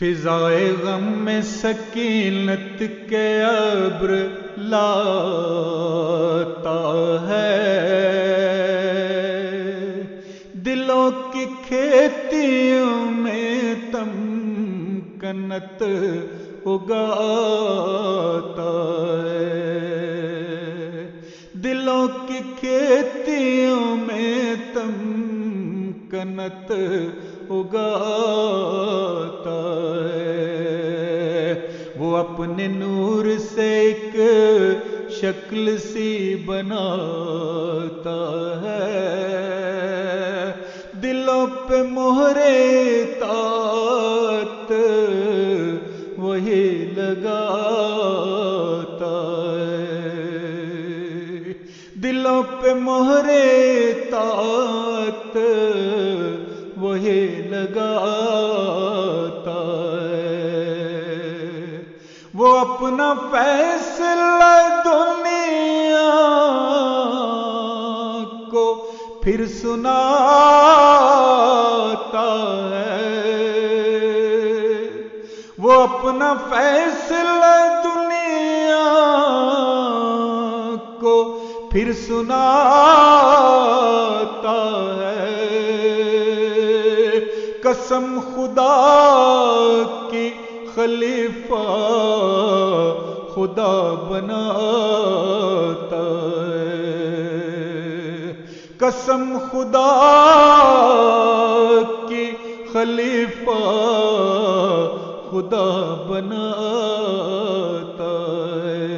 فضائے غم میں سکینت کے ابر لاتا ہے، دلوں کی کھیتیوں میں تمکنت اگاتا ہے، دلوں کی کھیتیوں میں تمکنت اگاتا ہے، وہ اپنے نور سے ایک شکل سی بناتا ہے، دلوں پہ مہر اطاعت وہی لگاتا ہے، دلوں پہ مہر اطاعت وہی لگاتا ہے، وہ اپنا فیصلہ دنیا کو پھر سناتا ہے، وہ اپنا فیصلہ دنیا کو پھر سناتا ہے، قسم خدا کی خلیفہ خدا بناتا ہے، قسم خدا کی خلیفہ خدا بناتا ہے،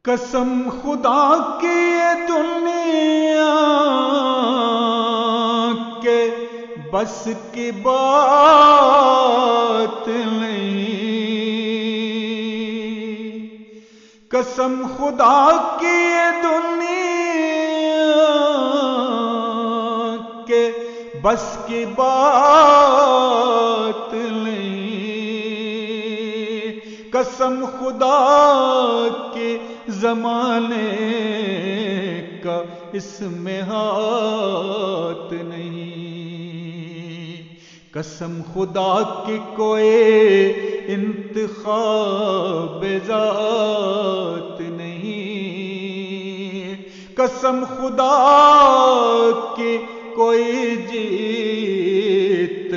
قسم خدا کی یہ دنیا کے بس کی بات نہیں، قسم خدا کی یہ دنیا کے بس کی بات نہیں، قسم خدا کی زمانے کا اس میں ہاتھ نہیں، قسم خدا کی کوئی انتخاب ذات نہیں، قسم خدا کی کوئی جیت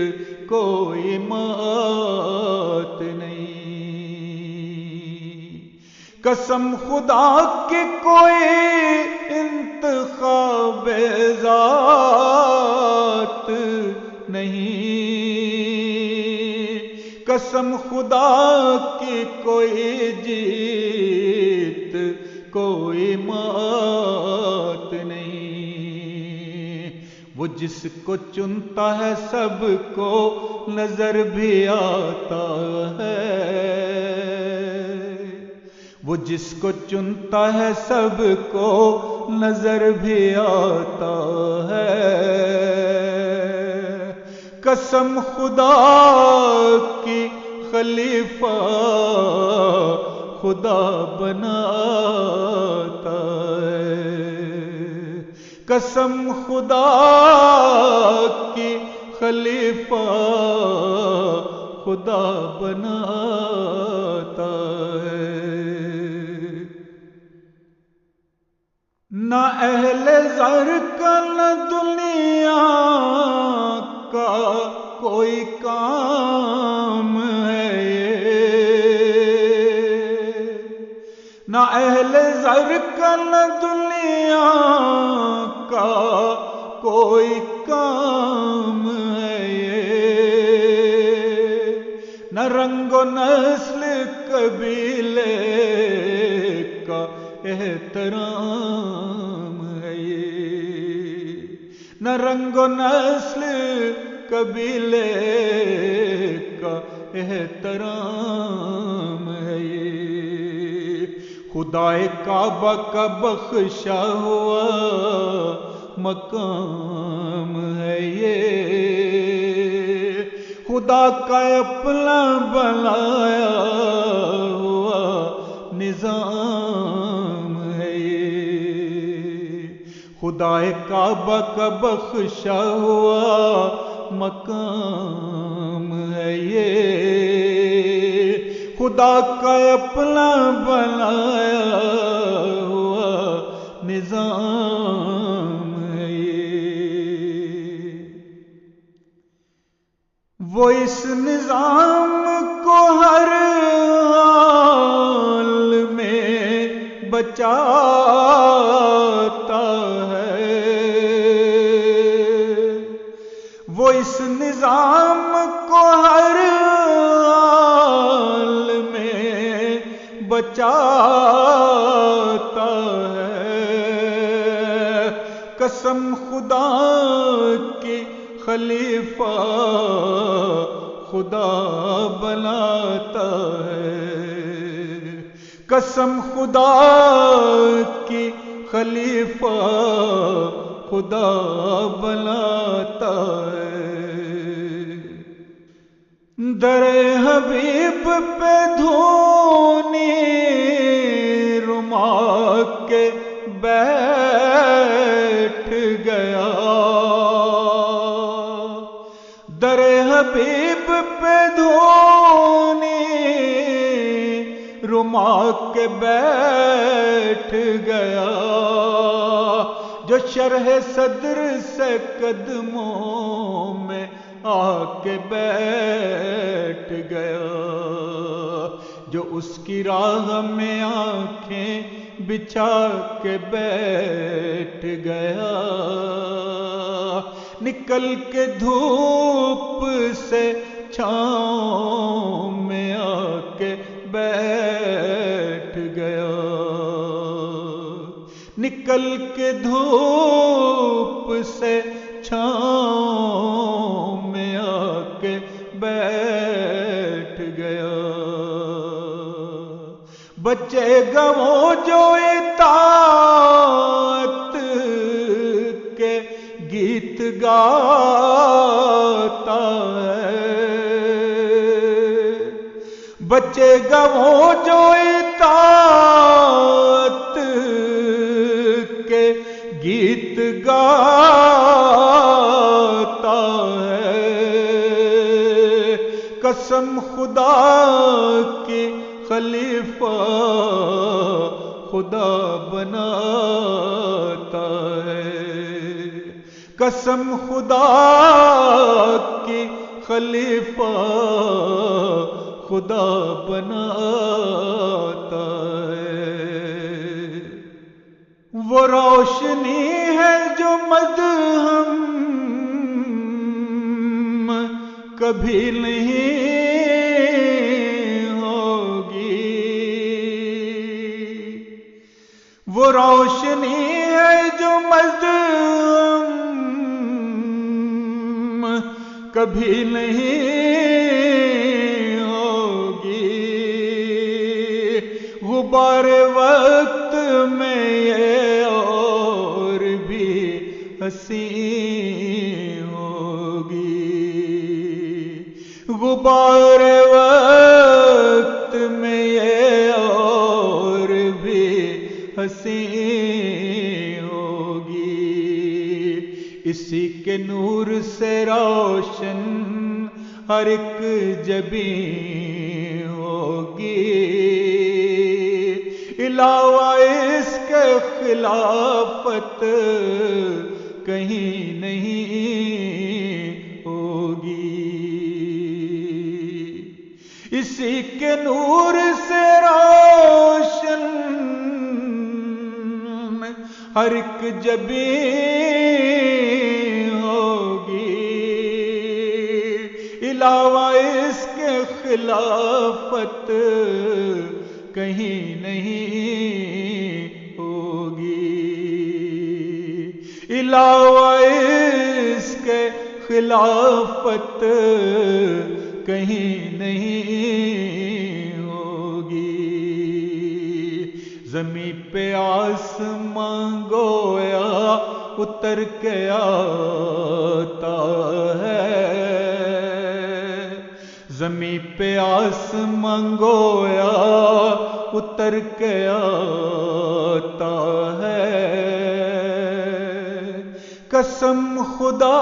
کوئی مات نہیں، قسم خدا کی کوئی انتخاب ذات نہیں، قسم خدا کی کوئی جیت کوئی مات نہیں، وہ جس کو چنتا ہے سب کو نظر بھی آتا ہے، وہ جس کو چنتا ہے سب کو نظر بھی آتا ہے، قسم خدا کی خلیفہ خدا بناتا ہے، قسم خدا کی خلیفہ خدا بناتا ہے، نہ اہل زر کا نہ دنیا کا کوئی کام ہے یہ، نہ اہل زر کا نہ دنیا کا کوئی کام ہے یہ، نہ رنگ و نسل قبیلے کا احترام ہے یہ، نہ رنگ و نسل قبیلے کا احترام ہے یہ، خدائے کعبہ کا بخشا ہوا مقام ہے یہ، خدا کا اپنا بنایا ہوا نظام ہے یہ، خدائے کعبہ کا بخشا ہوا مقام ہے یہ، خدا کا اپنا بنایا ہوا نظام ہے یہ۔ وہ اس نظام کو ہر حال میں بچاتا ہے، وہ اس نظام کو ہر حال میں بچاتا ہے۔ قسم خدا کی خلیفہ خدا بناتا ہے، قسم خدا کی خلیفہ خدا بناتا ہے۔ در حبیب پہ دھونی رما کے بیٹھ گیا، در حبیب پہ دھونی رما کے بیٹھ گیا، جو شرح صدر سے قدموں میں آ کے بیٹھ گیا، جو اس کی راہ میں آنکھیں بچھا کے بیٹھ گیا، نکل کے دھوپ سے چھاؤں میں آ کے بیٹھ گیا، نکل کے دھوپ سے چھاؤں میں آ کے بیٹھ گیا۔ بچے گا وہ جو اطاعت کے گیت گاتا ہے، بچے گا وہ جو اطاعت کے گیت گاتا ہے، قسم خدا کی خلیفہ خدا بناتا ہے، قسم خدا کی خلیفہ خدا بناتا ہے۔ وہ روشنی ہے جو مدھم کبھی نہیں ہوگی، وہ روشنی ہے جو مدھم کبھی نہیں ہوگی، غبار وقت میں یہ اور بھی حسین ہوگی، غبار وقت میں یہ اور بھی حسین ہوگی، اسی کے نور سے روشن ہر ایک جبیں ہوگی، علاوہ اس کے خلافت کہیں نہیں ہوگی، اسی کے نور سے روشن ہر ایک جبیں ہوگی، علاوہ اس کے خلافت کہیں نہیں ہوگی، علاوہ اس کے خلافت کہیں نہیں ہوگی، زمین پہ آسمان گویا اتر کے آتا ہے، زمین پہ آسمان گویا اتر کے آتا ہے، قسم خدا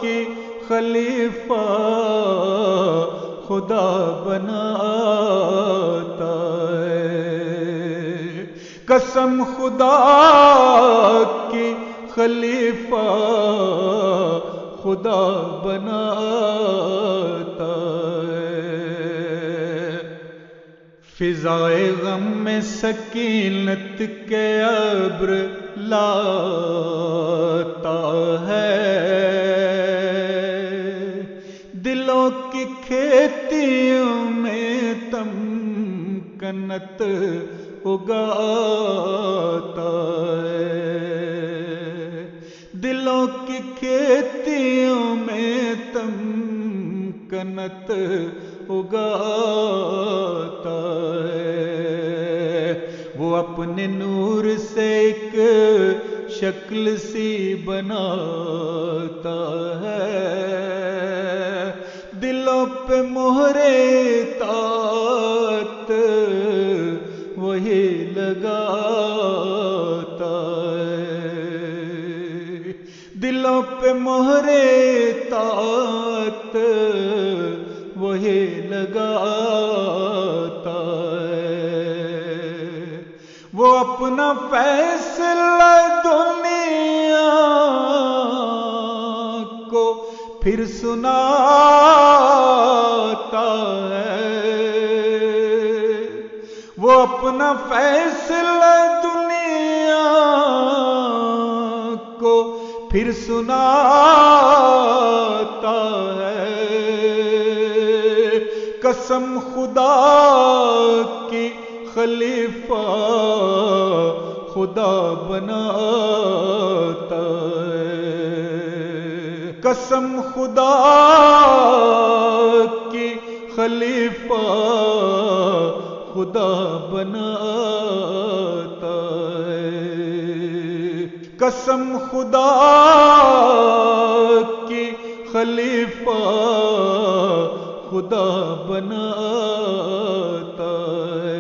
کی خلیفہ خدا بناتا ہے، قسم خدا کی خلیفہ خدا بناتا ہے، فضائے غم میں سکینت کے ابر لاتا ہے، دلوں کی کھیتیوں میں تمکنت اگاتا ہے، دلوں کی کھیتیوں میں تمکنت اگاتا ہے، وہ اپنے نور سے ایک شکل سی بناتا ہے، دلوں پہ مہر اطاعت وہی لگاتا ہے، دلوں پہ مہر اطاعت وہی لگاتا ہے، وہ اپنا فیصلہ دنیا کو پھر سناتا ہے، وہ اپنا فیصلہ دنیا کو پھر سناتا ہے، قسم خدا کی خلیفہ خدا بناتا ہے، قسم خدا کی خلیفہ خدا بناتا ہے، قسم خدا کی خلیفہ خدا بناتا ہے۔